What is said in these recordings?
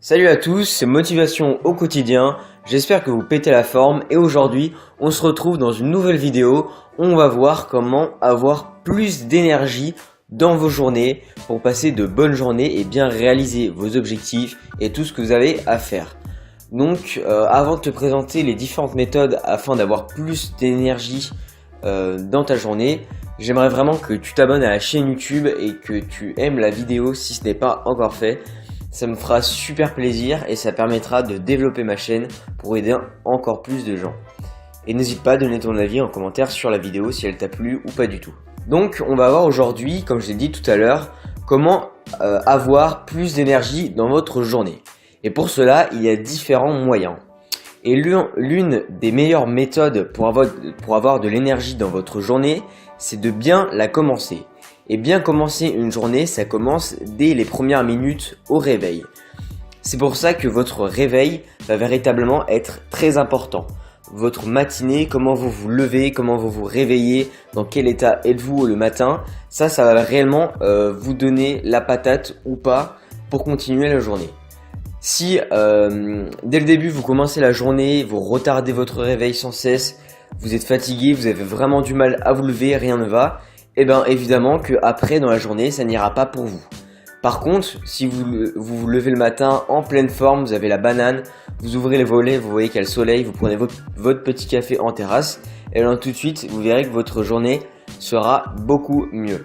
Salut à tous, c'est Motivation au quotidien, j'espère que vous pétez la forme et aujourd'hui on se retrouve dans une nouvelle vidéo où on va voir comment avoir plus d'énergie dans vos journées pour passer de bonnes journées et bien réaliser vos objectifs et tout ce que vous avez à faire. Donc avant de te présenter les différentes méthodes afin d'avoir plus d'énergie dans ta journée, j'aimerais vraiment que tu t'abonnes à la chaîne YouTube et que tu aimes la vidéo si ce n'est pas encore fait. Ça me fera super plaisir et ça permettra de développer ma chaîne pour aider encore plus de gens. Et n'hésite pas à donner ton avis en commentaire sur la vidéo si elle t'a plu ou pas du tout. Donc on va voir aujourd'hui, comme je l'ai dit tout à l'heure, comment avoir plus d'énergie dans votre journée. Et pour cela, il y a différents moyens. Et l'une des meilleures méthodes pour avoir de l'énergie dans votre journée, c'est de bien la commencer. Et bien commencer une journée, ça commence dès les premières minutes au réveil. C'est pour ça que votre réveil va véritablement être très important. Votre matinée, comment vous vous levez, comment vous vous réveillez, dans quel état êtes-vous le matin, ça va réellement vous donner la patate ou pas pour continuer la journée. Si dès le début vous commencez la journée, vous retardez votre réveil sans cesse, vous êtes fatigué, vous avez vraiment du mal à vous lever, rien ne va, et bien évidemment que après dans la journée ça n'ira pas pour vous. Par contre, si vous vous levez le matin en pleine forme, vous avez la banane, vous ouvrez les volets, vous voyez qu'il y a le soleil, vous prenez votre petit café en terrasse, et bien tout de suite vous verrez que votre journée sera beaucoup mieux.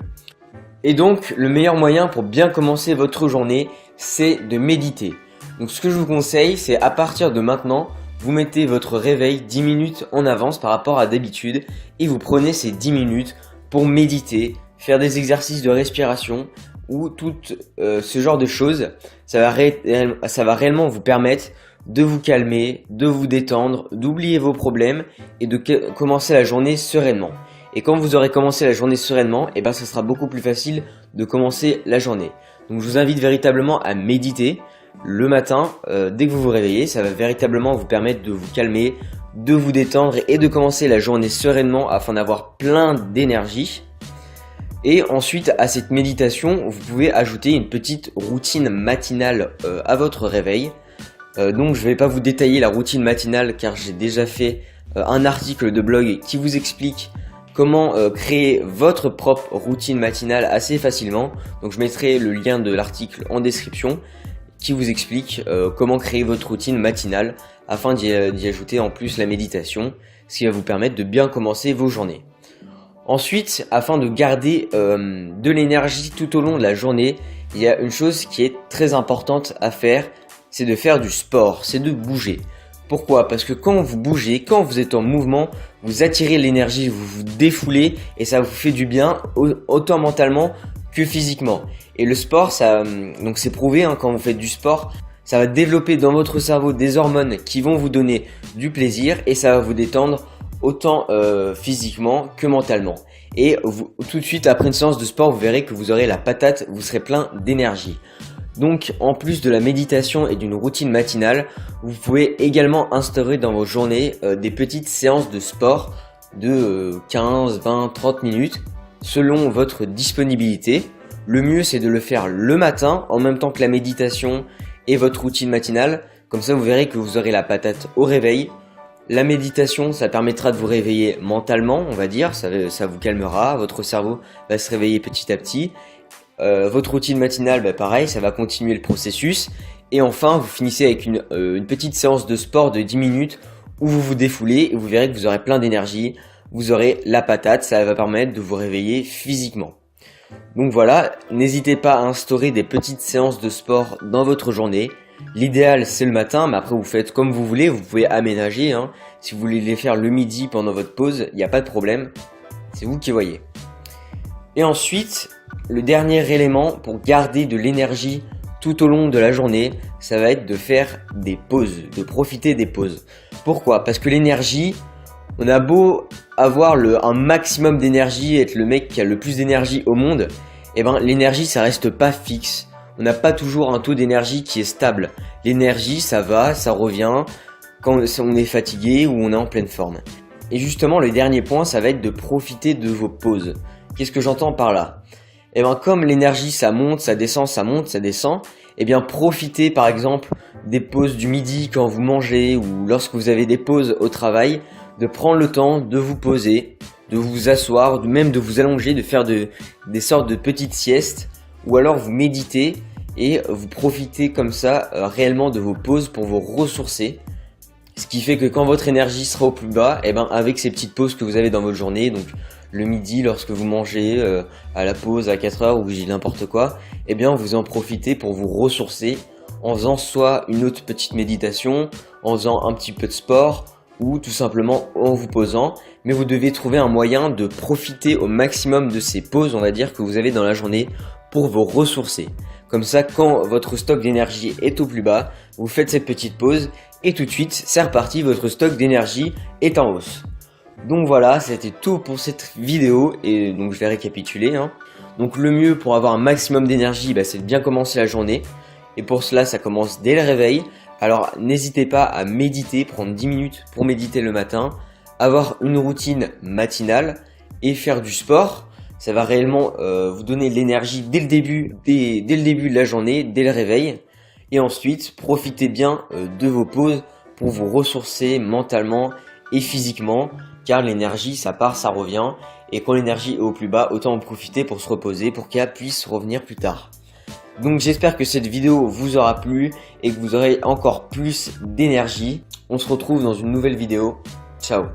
Et donc le meilleur moyen pour bien commencer votre journée, c'est de méditer. Donc ce que je vous conseille, c'est à partir de maintenant, vous mettez votre réveil 10 minutes en avance par rapport à d'habitude et vous prenez ces 10 minutes pour méditer, faire des exercices de respiration ou tout ce genre de choses. Ça va réellement vous permettre de vous calmer, de vous détendre, d'oublier vos problèmes et de commencer la journée sereinement. Et quand vous aurez commencé la journée sereinement, et ben ça sera beaucoup plus facile de commencer la journée. Donc je vous invite véritablement à méditer le matin dès que vous vous réveillez. Ça va véritablement vous permettre de vous calmer, de vous détendre et de commencer la journée sereinement afin d'avoir plein d'énergie. Et ensuite à cette méditation, vous pouvez ajouter une petite routine matinale à votre réveil. Donc je ne vais pas vous détailler la routine matinale car j'ai déjà fait un article de blog qui vous explique comment créer votre propre routine matinale assez facilement. Donc je mettrai le lien de l'article en description qui vous explique comment créer votre routine matinale afin d'y ajouter en plus la méditation, ce qui va vous permettre de bien commencer vos journées. Ensuite, afin de garder de l'énergie tout au long de la journée, il y a une chose qui est très importante à faire, c'est de faire du sport, c'est de bouger. Pourquoi ? Parce que quand vous bougez, quand vous êtes en mouvement, vous attirez l'énergie, vous vous défoulez et ça vous fait du bien autant mentalement que physiquement. Et le sport, donc c'est prouvé, quand vous faites du sport, ça va développer dans votre cerveau des hormones qui vont vous donner du plaisir et ça va vous détendre autant physiquement que mentalement. Et tout de suite après une séance de sport, vous verrez que vous aurez la patate, vous serez plein d'énergie. Donc en plus de la méditation et d'une routine matinale, vous pouvez également instaurer dans vos journées des petites séances de sport de 15, 20, 30 minutes selon votre disponibilité. Le mieux c'est de le faire le matin en même temps que la méditation et votre routine matinale. Comme ça vous verrez que vous aurez la patate au réveil. La méditation, ça permettra de vous réveiller mentalement, on va dire, ça vous calmera, votre cerveau va se réveiller petit à petit. Votre routine matinale, pareil, ça va continuer le processus. Et enfin, vous finissez avec une petite séance de sport de 10 minutes où vous vous défoulez et vous verrez que vous aurez plein d'énergie, vous aurez la patate, ça va permettre de vous réveiller physiquement. Donc voilà, n'hésitez pas à instaurer des petites séances de sport dans votre journée. L'idéal c'est le matin, mais après vous faites comme vous voulez, vous pouvez aménager. Si vous voulez les faire le midi pendant votre pause, il n'y a pas de problème, c'est vous qui voyez. Et ensuite, le dernier élément pour garder de l'énergie tout au long de la journée, ça va être de faire des pauses, de profiter des pauses. Pourquoi ? Parce que l'énergie, on a beau avoir un maximum d'énergie, être le mec qui a le plus d'énergie au monde, et l'énergie ça reste pas fixe. On n'a pas toujours un taux d'énergie qui est stable. L'énergie, ça va, ça revient quand on est fatigué ou on est en pleine forme. Et justement, le dernier point, ça va être de profiter de vos pauses. Qu'est-ce que j'entends par là ? Comme l'énergie, ça monte, ça descend, ça monte, ça descend, eh bien profitez par exemple des pauses du midi quand vous mangez ou lorsque vous avez des pauses au travail, de prendre le temps de vous poser, de vous asseoir, même de vous allonger, de faire des sortes de petites siestes, ou alors vous méditez et vous profitez comme ça réellement de vos pauses pour vous ressourcer. Ce qui fait que quand votre énergie sera au plus bas, et ben avec ces petites pauses que vous avez dans votre journée, donc le midi lorsque vous mangez, à la pause à 4 heures ou je dis n'importe quoi, et bien vous en profitez pour vous ressourcer en faisant soit une autre petite méditation, en faisant un petit peu de sport ou tout simplement en vous posant. Mais vous devez trouver un moyen de profiter au maximum de ces pauses, on va dire, que vous avez dans la journée pour vous ressourcer. Comme ça, quand votre stock d'énergie est au plus bas, vous faites cette petite pause et tout de suite, c'est reparti, votre stock d'énergie est en hausse. Donc voilà, c'était tout pour cette vidéo et donc je vais récapituler. Donc le mieux pour avoir un maximum d'énergie, c'est de bien commencer la journée. Et pour cela, ça commence dès le réveil. Alors n'hésitez pas à méditer, prendre 10 minutes pour méditer le matin, avoir une routine matinale et faire du sport. Ça va réellement vous donner de l'énergie dès le début de la journée, dès le réveil. Et ensuite, profitez bien de vos pauses pour vous ressourcer mentalement et physiquement. Car l'énergie, ça part, ça revient. Et quand l'énergie est au plus bas, autant en profiter pour se reposer pour qu'elle puisse revenir plus tard. Donc j'espère que cette vidéo vous aura plu et que vous aurez encore plus d'énergie. On se retrouve dans une nouvelle vidéo. Ciao.